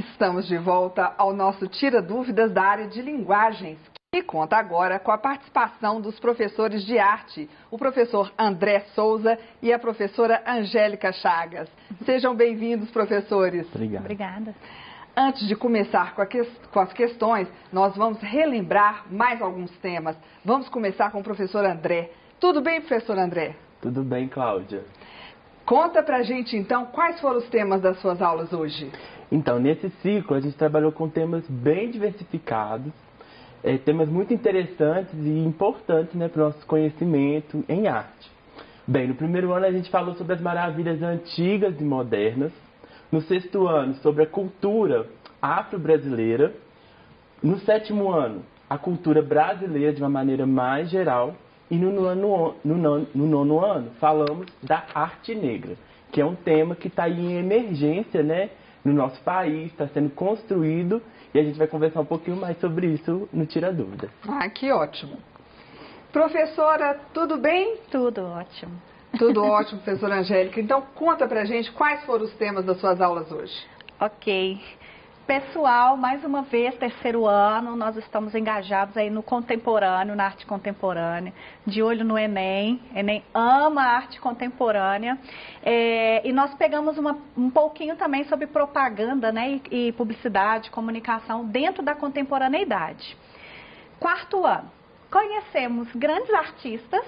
Estamos de volta ao nosso Tira Dúvidas da área de linguagens, que conta agora com a participação dos professores de arte, o professor André Souza e a professora Angélica Chagas. Sejam bem-vindos, professores. Obrigado. Obrigada. Antes de começar com as questões, nós vamos relembrar mais alguns temas. Vamos começar com o professor André. Tudo bem, professor André? Tudo bem, Cláudia. Conta pra gente, então, quais foram os temas das suas aulas hoje? Então, nesse ciclo, a gente trabalhou com temas bem diversificados, temas muito interessantes e importantes, né, para o nosso conhecimento em arte. Bem, no primeiro ano a gente falou sobre as maravilhas antigas e modernas. No sexto ano, sobre a cultura afro-brasileira. No sétimo ano, a cultura brasileira de uma maneira mais geral. E no nono ano, falamos da arte negra, que é um tema que está em emergência, né, no nosso país, está sendo construído, e a gente vai conversar um pouquinho mais sobre isso no Tira Dúvidas. Ah, que ótimo. Professora, tudo bem? Tudo ótimo. Tudo ótimo, professora Angélica. Então, conta pra gente quais foram os temas das suas aulas hoje. Ok. Pessoal, mais uma vez, terceiro ano, nós estamos engajados aí no contemporâneo, na arte contemporânea, de olho no Enem. Enem ama a arte contemporânea. E nós pegamos um pouquinho também sobre propaganda, né, e publicidade, comunicação dentro da contemporaneidade. Quarto ano, conhecemos grandes artistas.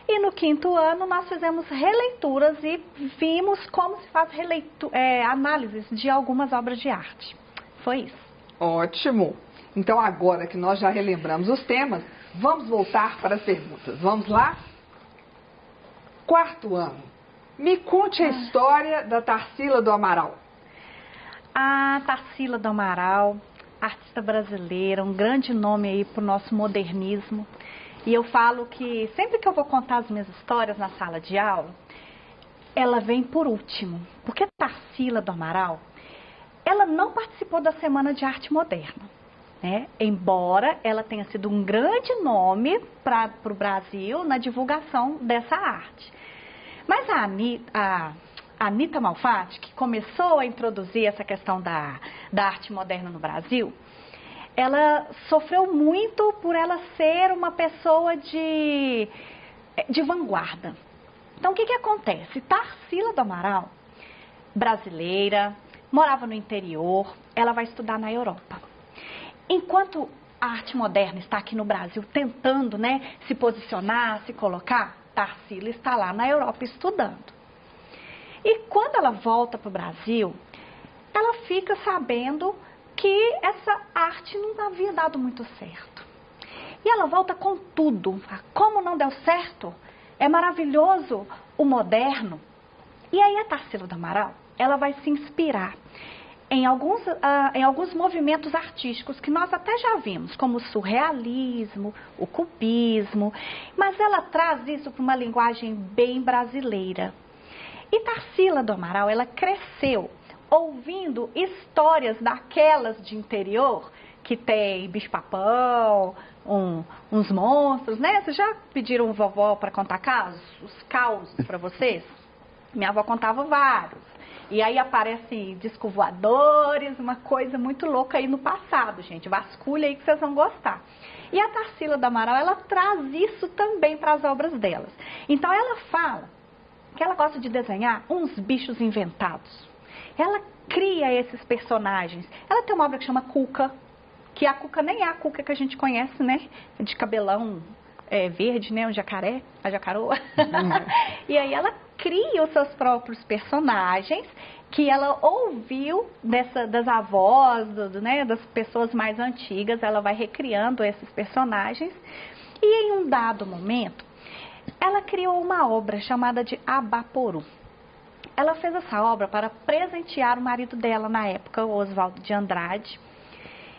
E no quinto ano nós fizemos releituras e vimos como se faz análises de algumas obras de arte. Foi isso. Ótimo! Então agora que nós já relembramos os temas, vamos voltar para as perguntas. Vamos lá? Quarto ano. Me conte a história da Tarsila do Amaral. A Tarsila do Amaral, artista brasileira, um grande nome aí para o nosso modernismo. E eu falo que sempre que eu vou contar as minhas histórias na sala de aula, ela vem por último. Porque Tarsila do Amaral, ela não participou da Semana de Arte Moderna, né? Embora ela tenha sido um grande nome para o Brasil na divulgação dessa arte. Mas a Anita Malfatti, que começou a introduzir essa questão da arte moderna no Brasil, ela sofreu muito por ela ser uma pessoa de vanguarda. Então, o que acontece? Tarsila do Amaral, brasileira, morava no interior, ela vai estudar na Europa. Enquanto a arte moderna está aqui no Brasil tentando, né, se posicionar, se colocar, Tarsila está lá na Europa estudando. E quando ela volta para o Brasil, ela fica sabendo que essa arte não havia dado muito certo. E ela volta com tudo. Como não deu certo? É maravilhoso o moderno. E aí a Tarsila do Amaral, ela vai se inspirar em alguns movimentos artísticos que nós até já vimos, como o surrealismo, o cubismo, mas ela traz isso para uma linguagem bem brasileira. E Tarsila do Amaral, ela cresceu ouvindo histórias daquelas de interior, que tem bicho-papão, uns monstros, né? Vocês já pediram vovó para contar casos? Os causos para vocês? Minha avó contava vários. E aí aparecem discos voadores, uma coisa muito louca aí no passado, gente. Vasculha aí que vocês vão gostar. E a Tarsila do Amaral, ela traz isso também para as obras delas. Então ela fala que ela gosta de desenhar uns bichos inventados. Ela cria esses personagens. Ela tem uma obra que chama Cuca, que a Cuca nem é a Cuca que a gente conhece, né? De cabelão verde, né? Um jacaré, a jacaroa. E aí ela cria os seus próprios personagens que ela ouviu das avós, né? Das pessoas mais antigas. Ela vai recriando esses personagens. E em um dado momento, ela criou uma obra chamada de Abaporu. Ela fez essa obra para presentear o marido dela na época, o Oswaldo de Andrade.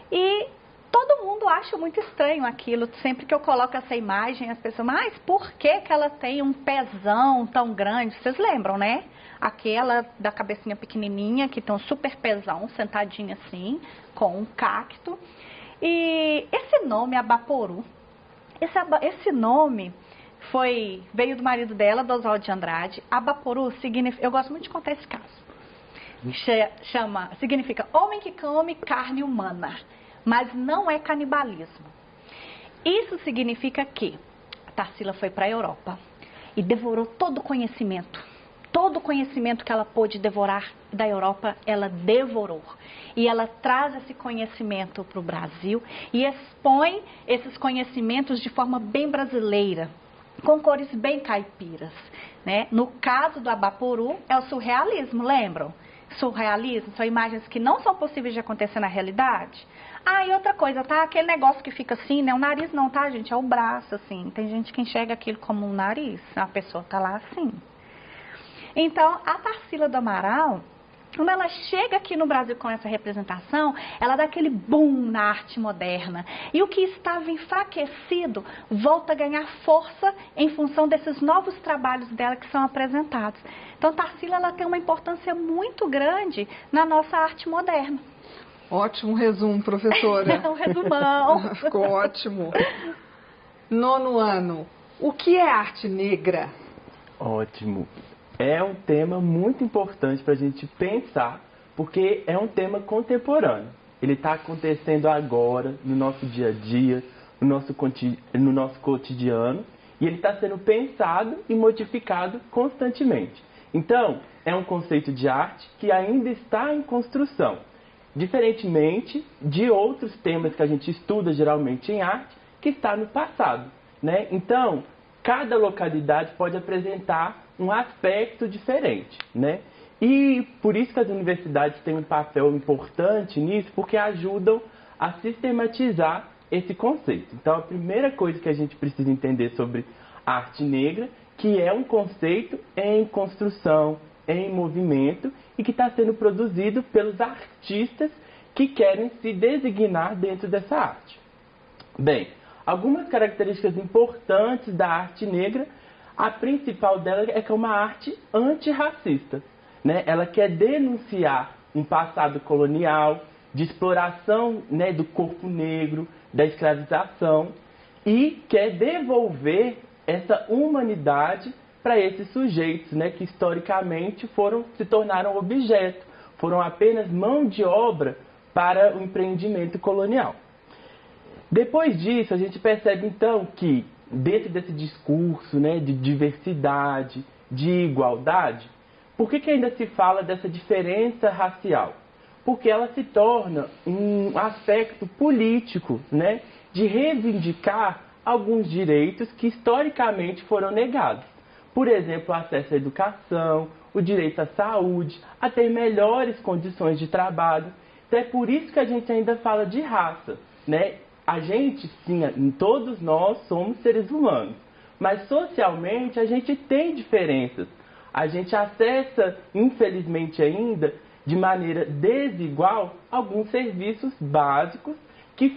E todo mundo acha muito estranho aquilo. Sempre que eu coloco essa imagem, as pessoas, mas por que ela tem um pezão tão grande? Vocês lembram, né? Aquela da cabecinha pequenininha, que tem um super pezão, sentadinha assim, com um cacto. E esse nome, Abaporu, esse nome veio do marido dela, do Oswaldo de Andrade. Abaporu significa... Eu gosto muito de contar esse caso. significa homem que come carne humana, mas não é canibalismo. Isso significa que a Tarsila foi para a Europa e devorou todo o conhecimento. Todo o conhecimento que ela pôde devorar da Europa, ela devorou. E ela traz esse conhecimento para o Brasil e expõe esses conhecimentos de forma bem brasileira, com cores bem caipiras, né? No caso do Abaporu, é o surrealismo, lembram? Surrealismo são imagens que não são possíveis de acontecer na realidade. Ah, e outra coisa, tá? Aquele negócio que fica assim, né? O nariz não, tá, gente? É o braço, assim. Tem gente que enxerga aquilo como um nariz. A pessoa tá lá assim. Então, a Tarsila do Amaral, quando ela chega aqui no Brasil com essa representação, ela dá aquele boom na arte moderna. E o que estava enfraquecido volta a ganhar força em função desses novos trabalhos dela que são apresentados. Então, Tarsila ela tem uma importância muito grande na nossa arte moderna. Ótimo resumo, professora. Um resumão. Ficou ótimo. 9º ano, o que é arte negra? Ótimo. É um tema muito importante para a gente pensar, porque é um tema contemporâneo. Ele está acontecendo agora, no nosso dia a dia, no nosso cotidiano, e ele está sendo pensado e modificado constantemente. Então, é um conceito de arte que ainda está em construção, diferentemente de outros temas que a gente estuda geralmente em arte, que está no passado, né? Então, cada localidade pode apresentar um aspecto diferente, né? E por isso que as universidades têm um papel importante nisso, porque ajudam a sistematizar esse conceito. Então, a primeira coisa que a gente precisa entender sobre a arte negra, que é um conceito em construção, em movimento, e que está sendo produzido pelos artistas que querem se designar dentro dessa arte. Bem, algumas características importantes da arte negra, a principal dela é que é uma arte antirracista, né? Ela quer denunciar um passado colonial, de exploração, né, do corpo negro, da escravização, e quer devolver essa humanidade para esses sujeitos, né, que historicamente se tornaram objeto, foram apenas mão de obra para o empreendimento colonial. Depois disso, a gente percebe então que dentro desse discurso, né, de diversidade, de igualdade, por que ainda se fala dessa diferença racial? Porque ela se torna um aspecto político, né, de reivindicar alguns direitos que historicamente foram negados. Por exemplo, o acesso à educação, o direito à saúde, a ter melhores condições de trabalho. Então é por isso que a gente ainda fala de raça, né? A gente, sim, todos nós somos seres humanos, mas socialmente a gente tem diferenças. A gente acessa, infelizmente ainda, de maneira desigual, alguns serviços básicos que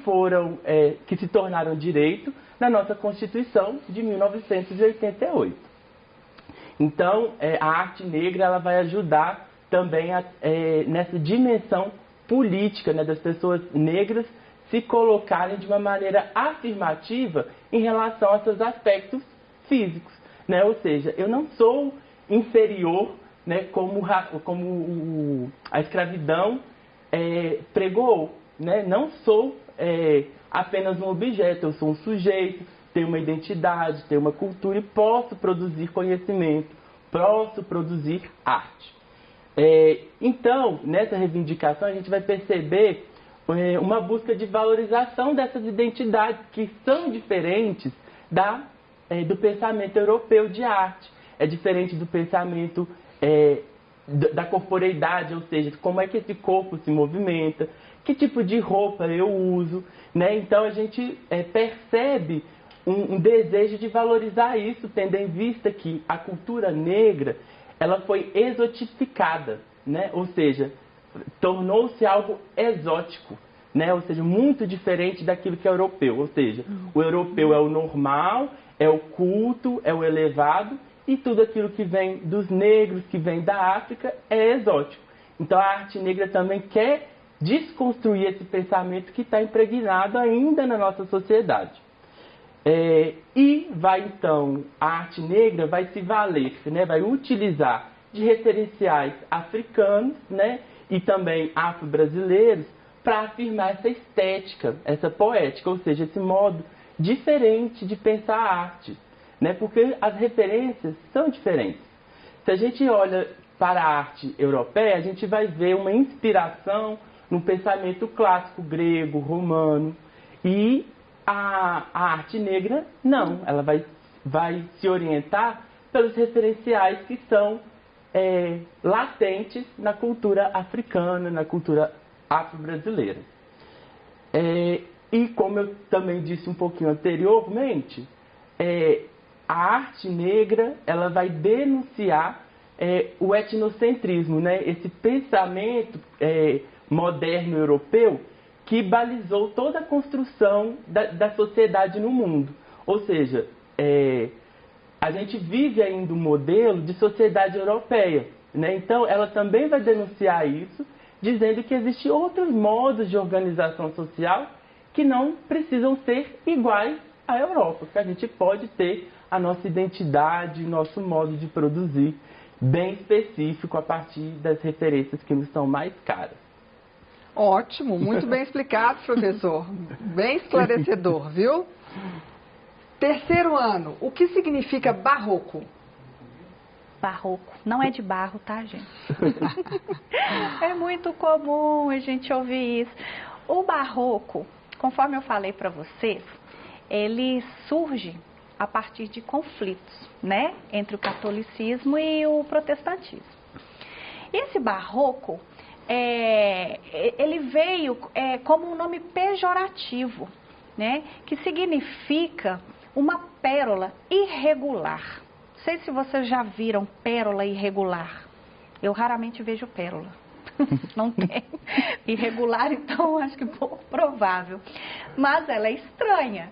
se tornaram direito na nossa Constituição de 1988. Então, a arte negra ela vai ajudar também nessa dimensão política, né, das pessoas negras se colocarem de uma maneira afirmativa em relação a seus aspectos físicos, né? Ou seja, eu não sou inferior, né, como a escravidão pregou, né? Não sou apenas um objeto, eu sou um sujeito, tenho uma identidade, tenho uma cultura e posso produzir conhecimento, posso produzir arte. Então, nessa reivindicação, a gente vai perceber uma busca de valorização dessas identidades que são diferentes do pensamento europeu de arte. É diferente do pensamento da corporeidade, ou seja, como é que esse corpo se movimenta, que tipo de roupa eu uso, né? Então a gente percebe um desejo de valorizar isso, tendo em vista que a cultura negra ela foi exotificada, né? Ou seja, tornou-se algo exótico, né? Ou seja, muito diferente daquilo que é europeu. Ou seja, o europeu é o normal, é o culto, é o elevado, e tudo aquilo que vem dos negros, que vem da África, é exótico. Então a arte negra também quer desconstruir esse pensamento que está impregnado ainda na nossa sociedade. E a arte negra vai se valer, né? Vai utilizar de referenciais africanos, né, e também afro-brasileiros para afirmar essa estética, essa poética, ou seja, esse modo diferente de pensar a arte, né, porque as referências são diferentes. Se a gente olha para a arte europeia, a gente vai ver uma inspiração no pensamento clássico grego, romano, e a arte negra não, ela vai se orientar pelos referenciais que são latentes na cultura africana, na cultura afro-brasileira. E como eu também disse um pouquinho anteriormente, a arte negra ela vai denunciar o etnocentrismo, né? Esse pensamento moderno europeu que balizou toda a construção da sociedade no mundo. Ou seja, a gente vive ainda um modelo de sociedade europeia, né? Então, ela também vai denunciar isso, dizendo que existem outros modos de organização social que não precisam ser iguais à Europa, que a gente pode ter a nossa identidade, nosso modo de produzir bem específico a partir das referências que nos são mais caras. Ótimo, muito bem explicado, professor. Bem esclarecedor, viu? Terceiro ano, o que significa barroco? Barroco. Não é de barro, tá, gente? É muito comum a gente ouvir isso. O barroco, conforme eu falei para vocês, ele surge a partir de conflitos, né, entre o catolicismo e o protestantismo. Esse barroco, ele veio como um nome pejorativo, né, que significa uma pérola irregular. Não sei se vocês já viram pérola irregular. Eu raramente vejo pérola. Não tem. Irregular, então, acho que pouco provável. Mas ela é estranha,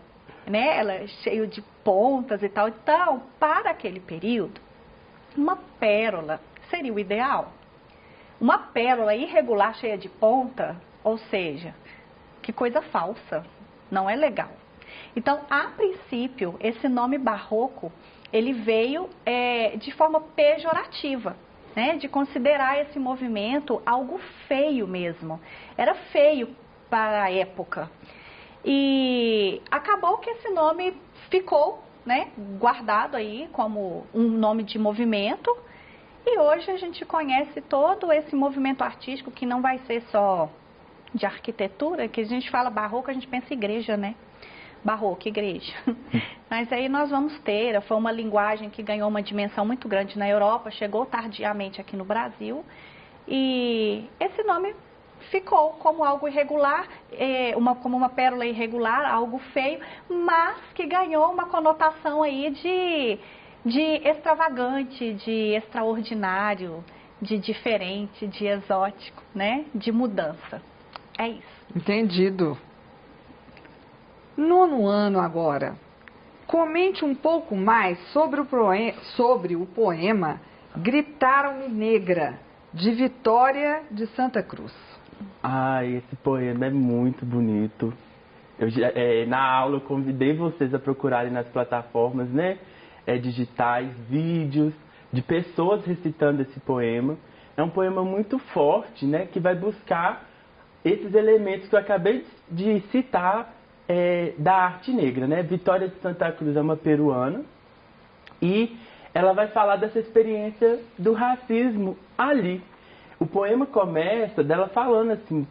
né? Ela é cheia de pontas e tal. Então, para aquele período, uma pérola seria o ideal. Uma pérola irregular cheia de ponta, ou seja, que coisa falsa, não é legal. Então, a princípio, esse nome barroco, ele veio de forma pejorativa, né? De considerar esse movimento algo feio mesmo. Era feio para a época. E acabou que esse nome ficou, né, guardado aí como um nome de movimento. E hoje a gente conhece todo esse movimento artístico que não vai ser só de arquitetura, que a gente fala barroco, a gente pensa igreja, né? Barroco, igreja. Mas aí nós vamos ter, foi uma linguagem que ganhou uma dimensão muito grande na Europa, chegou tardiamente aqui no Brasil, e esse nome ficou como algo irregular, como uma pérola irregular, algo feio, mas que ganhou uma conotação aí de extravagante, de extraordinário, de diferente, de exótico, né? De mudança. É isso. Entendido. Nono ano agora. Comente um pouco mais sobre o poema Gritaram-me Negra, de Vitória de Santa Cruz. Esse poema é muito bonito. Na aula eu convidei vocês a procurarem nas plataformas, né, digitais, vídeos de pessoas recitando esse poema. É um poema muito forte, né, que vai buscar esses elementos que eu acabei de citar da arte negra, né? Vitória de Santa Cruz é uma peruana e ela vai falar dessa experiência do racismo ali. O poema começa dela falando assim,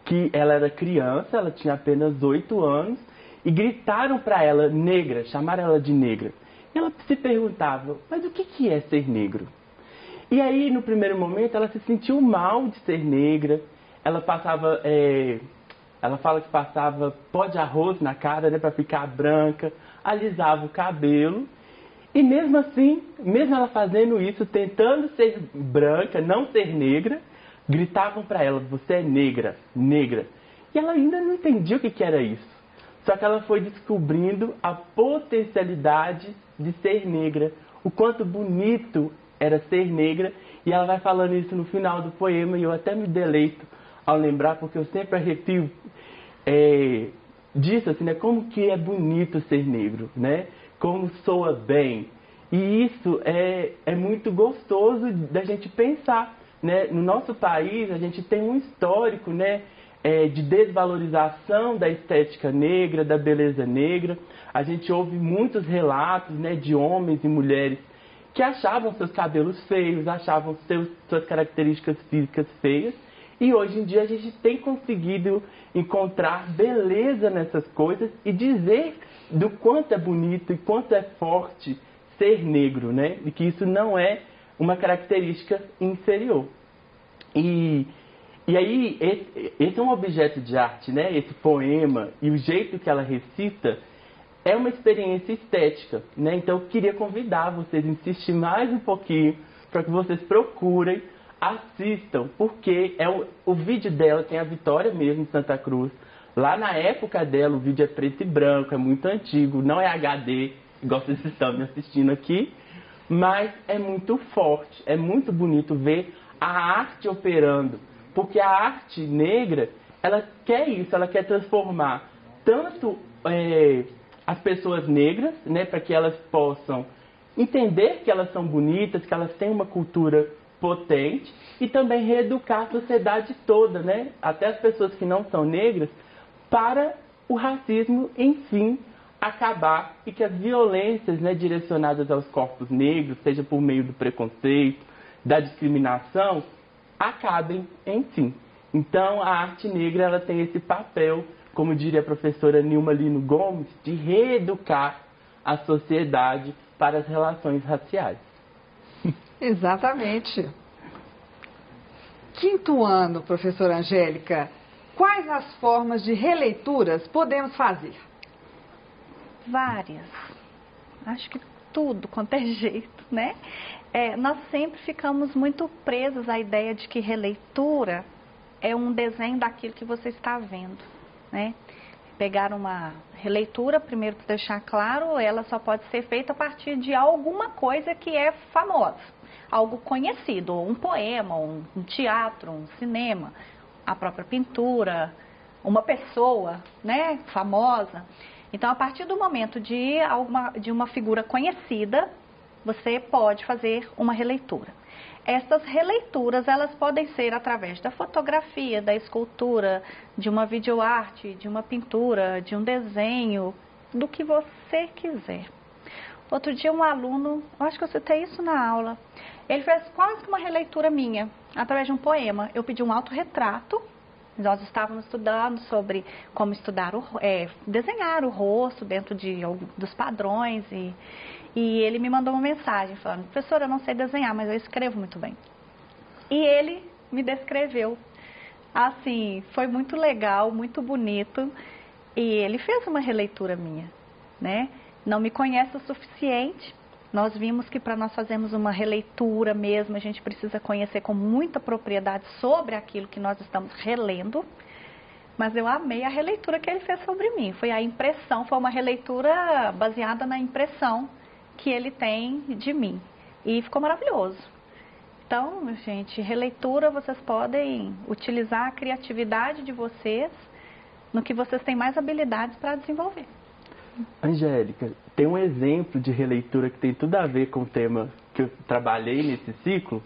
que ela era criança, ela tinha apenas 8 anos e gritaram para ela negra, chamaram ela de negra. E ela se perguntava, mas o que é ser negro? E aí, no primeiro momento, ela se sentiu mal de ser negra, ela passava... Ela fala que passava pó de arroz na cara, né, para ficar branca, alisava o cabelo. E mesmo assim, mesmo ela fazendo isso, tentando ser branca, não ser negra, gritavam para ela, você é negra, negra. E ela ainda não entendia o que era isso. Só que ela foi descobrindo a potencialidade de ser negra, o quanto bonito era ser negra. E ela vai falando isso no final do poema e eu até me deleito ao lembrar, porque eu sempre arrepio disso, assim, né? Como que é bonito ser negro, né? Como soa bem. E isso é muito gostoso da gente pensar, né? No nosso país, a gente tem um histórico, né, de desvalorização da estética negra, da beleza negra. A gente ouve muitos relatos, né, de homens e mulheres que achavam seus cabelos feios, achavam suas características físicas feias. E hoje em dia a gente tem conseguido encontrar beleza nessas coisas e dizer do quanto é bonito e quanto é forte ser negro, né? E que isso não é uma característica inferior. E aí, esse é um objeto de arte, né? Esse poema e o jeito que ela recita é uma experiência estética, né? Então eu queria convidar vocês a insistir mais um pouquinho para que vocês procurem, assistam, porque o vídeo dela tem a Vitória mesmo de Santa Cruz. Lá na época dela, o vídeo é preto e branco, é muito antigo, não é HD, igual vocês estão me assistindo aqui, mas é muito forte, é muito bonito ver a arte operando, porque a arte negra, ela quer isso, ela quer transformar tanto as pessoas negras, né, para que elas possam entender que elas são bonitas, que elas têm uma cultura potente, e também reeducar a sociedade toda, né, até as pessoas que não são negras, para o racismo, enfim, acabar e que as violências, né, direcionadas aos corpos negros, seja por meio do preconceito, da discriminação, acabem, enfim. Então, a arte negra ela tem esse papel, como diria a professora Nilma Lino Gomes, de reeducar a sociedade para as relações raciais. Exatamente. Quinto ano, professora Angélica, quais as formas de releituras podemos fazer? Várias. Acho que tudo quanto é jeito, né? Nós sempre ficamos muito presos à ideia de que releitura é um desenho daquilo que você está vendo, né? Pegar uma releitura, primeiro para deixar claro, ela só pode ser feita a partir de alguma coisa que é famosa, algo conhecido, um poema, um teatro, um cinema, a própria pintura, uma pessoa, né, famosa. Então, a partir do momento de uma figura conhecida, você pode fazer uma releitura. Essas releituras, elas podem ser através da fotografia, da escultura, de uma videoarte, de uma pintura, de um desenho, do que você quiser. Outro dia um aluno, eu acho que eu citei isso na aula, ele fez quase que uma releitura minha, através de um poema. Eu pedi um autorretrato, nós estávamos estudando sobre como desenhar o rosto dentro dos padrões e ele me mandou uma mensagem falando: professora, eu não sei desenhar, mas eu escrevo muito bem. E ele me descreveu. Assim, foi muito legal, muito bonito. E ele fez uma releitura minha, né? Não me conhece o suficiente. Nós vimos que para nós fazermos uma releitura mesmo, a gente precisa conhecer com muita propriedade sobre aquilo que nós estamos relendo. Mas eu amei a releitura que ele fez sobre mim. Foi a impressão, foi uma releitura baseada na impressão que ele tem de mim. E ficou maravilhoso. Então, gente, releitura, vocês podem utilizar a criatividade de vocês no que vocês têm mais habilidades para desenvolver. Angélica, tem um exemplo de releitura que tem tudo a ver com o tema que eu trabalhei nesse ciclo,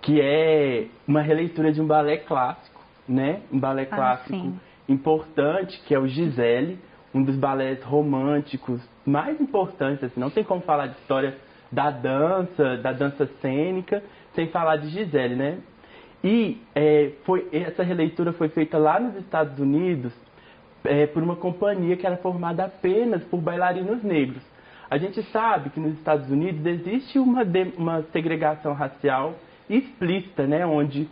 que é uma releitura de um balé clássico, né? Um balé clássico importante, que é o Gisele, um dos balés românticos mais importantes, assim, não tem como falar de história da dança cênica, sem falar de Gisele, né? E essa releitura foi feita lá nos Estados Unidos por uma companhia que era formada apenas por bailarinos negros. A gente sabe que nos Estados Unidos existe uma segregação racial explícita, né? Onde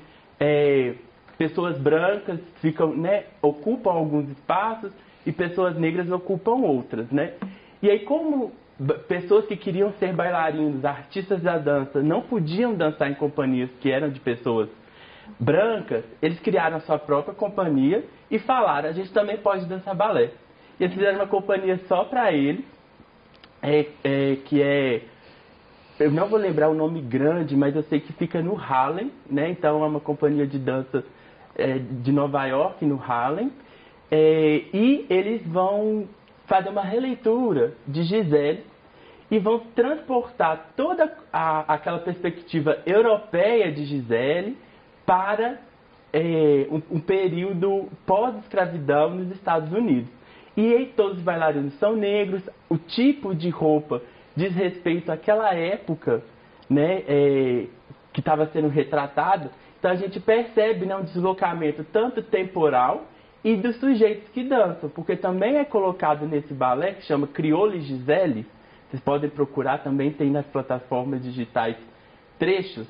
pessoas brancas ocupam alguns espaços e pessoas negras ocupam outras, né? E aí, como pessoas que queriam ser bailarinos, artistas da dança, não podiam dançar em companhias que eram de pessoas brancas, eles criaram a sua própria companhia e falaram: a gente também pode dançar balé. E eles fizeram uma companhia só para eles, eu não vou lembrar o nome grande, mas eu sei que fica no Harlem, né? Então é uma companhia de dança de Nova York, no Harlem. E eles vão fazer uma releitura de Gisele e vão transportar toda aquela perspectiva europeia de Gisele para um período pós-escravidão nos Estados Unidos. E aí todos os bailarinos são negros, o tipo de roupa diz respeito àquela época, né, que estava sendo retratado. Então a gente percebe, né, um deslocamento tanto temporal e dos sujeitos que dançam, porque também é colocado nesse balé que chama Crioulo Gisele. Vocês podem procurar, também tem nas plataformas digitais trechos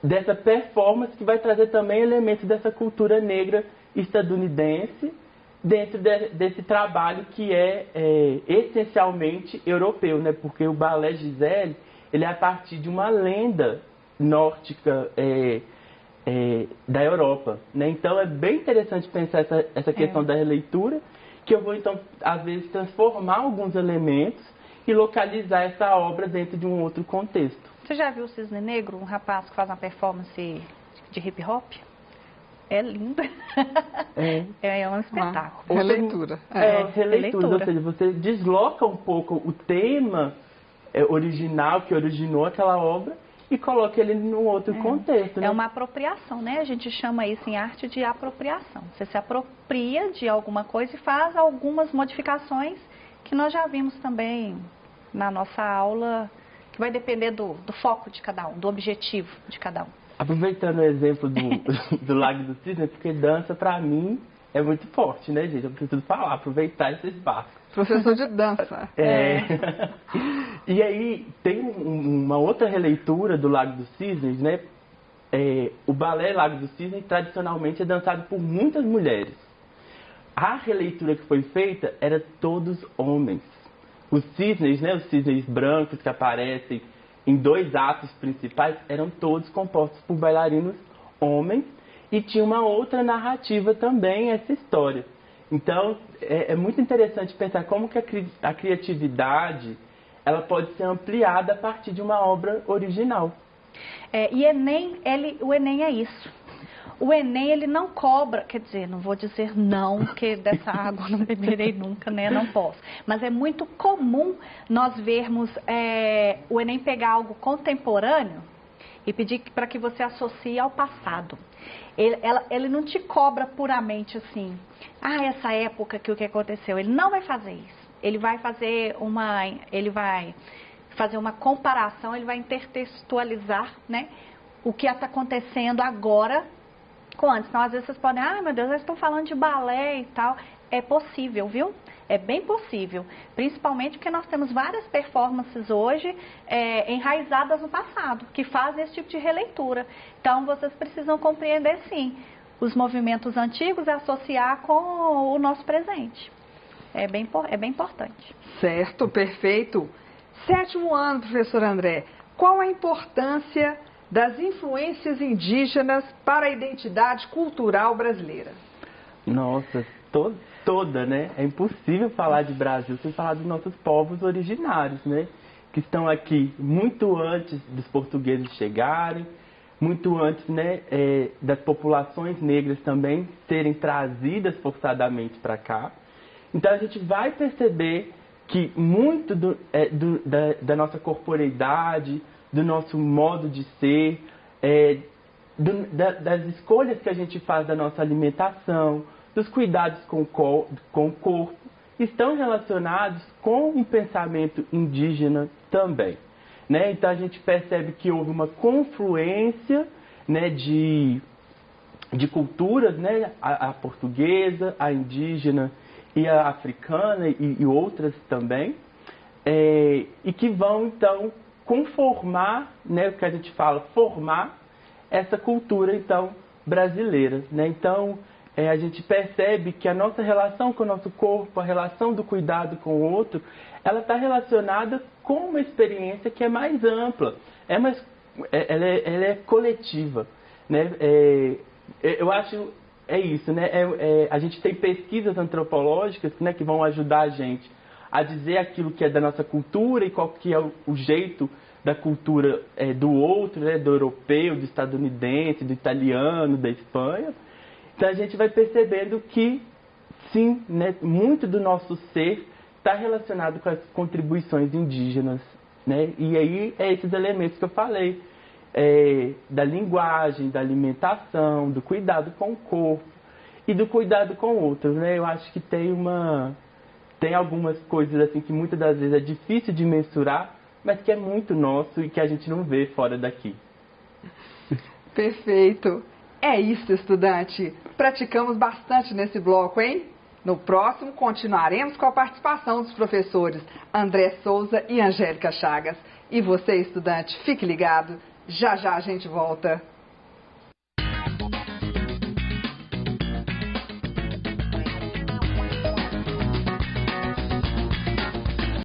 dessa performance que vai trazer também elementos dessa cultura negra estadunidense dentro desse trabalho que é essencialmente europeu, né? Porque o balé Gisele, ele é a partir de uma lenda nórdica da Europa, né? Então é bem interessante pensar essa questão da releitura, que eu vou então às vezes transformar alguns elementos e localizar essa obra dentro de um outro contexto. Você já viu o Cisne Negro, um rapaz que faz uma performance de hip hop? É lindo. É um espetáculo. Releitura. Releitura, ou seja, você desloca um pouco o tema original que originou aquela obra e coloca ele num outro contexto. Né? É uma apropriação, né? A gente chama isso em arte de apropriação. Você se apropria de alguma coisa e faz algumas modificações que nós já vimos também na nossa aula, que vai depender do foco de cada um, do objetivo de cada um. Aproveitando o exemplo do Lago do Cisne, porque dança pra mim é muito forte, né, gente? Eu preciso falar, aproveitar esse espaço. Professor de dança. E aí tem uma outra releitura do Lago dos Cisnes, né? O balé Lago dos Cisnes tradicionalmente é dançado por muitas mulheres. A releitura que foi feita era todos homens. Os cisnes, né? Os cisnes brancos que aparecem em 2 atos principais eram todos compostos por bailarinos homens e tinha uma outra narrativa também essa história. Então é muito interessante pensar como que a criatividade ela pode ser ampliada a partir de uma obra original. E o Enem é isso. O Enem, ele não cobra, quer dizer, não vou dizer não, porque dessa água eu não beberei nunca, né? Não posso. Mas é muito comum nós vermos o Enem pegar algo contemporâneo e pedir para que você associe ao passado. Ele não te cobra puramente assim, essa época que o que aconteceu. Ele não vai fazer isso. Ele vai fazer uma comparação, ele vai intertextualizar, né, o que está acontecendo agora com antes. Então, às vezes vocês podem, meu Deus, eles estão falando de balé e tal. É possível, viu? É bem possível. Principalmente porque nós temos várias performances hoje enraizadas no passado, que fazem esse tipo de releitura. Então, vocês precisam compreender, sim, os movimentos antigos e associar com o nosso presente. É bem importante. Certo, perfeito. 7º ano, professor André. Qual a importância das influências indígenas para a identidade cultural brasileira? Nossa, toda, né? É impossível falar de Brasil sem falar dos nossos povos originários, né? Que estão aqui muito antes dos portugueses chegarem, muito antes, né, das populações negras também serem trazidas forçadamente para cá. Então a gente vai perceber que muito da nossa corporeidade, do nosso modo de ser, das escolhas que a gente faz da nossa alimentação, dos cuidados com o corpo, estão relacionados com o pensamento indígena também. Né? Então a gente percebe que houve uma confluência, né, de culturas, né, a portuguesa, a indígena e a africana e outras também, e que vão então conformar, né, o que a gente fala, formar essa cultura então brasileira, né? Então a gente percebe que a nossa relação com o nosso corpo, a relação do cuidado com o outro, ela está relacionada com uma experiência que é mais ampla, ela é coletiva, né? Eu acho isso, né? A gente tem pesquisas antropológicas, né, que vão ajudar a gente a dizer aquilo que é da nossa cultura e qual que é o jeito da cultura do outro, né, do europeu, do estadunidense, do italiano, da Espanha. Então a gente vai percebendo que, sim, né, muito do nosso ser está relacionado com as contribuições indígenas, né? E aí é esses elementos que eu falei, da linguagem, da alimentação, do cuidado com o corpo e do cuidado com o outro, né? Eu acho que tem algumas coisas assim que muitas das vezes é difícil de mensurar, mas que é muito nosso e que a gente não vê fora daqui. Perfeito. É isso, estudante. Praticamos bastante nesse bloco, hein? No próximo, continuaremos com a participação dos professores André Souza e Angélica Chagas. E você, estudante, fique ligado. Já já a gente volta.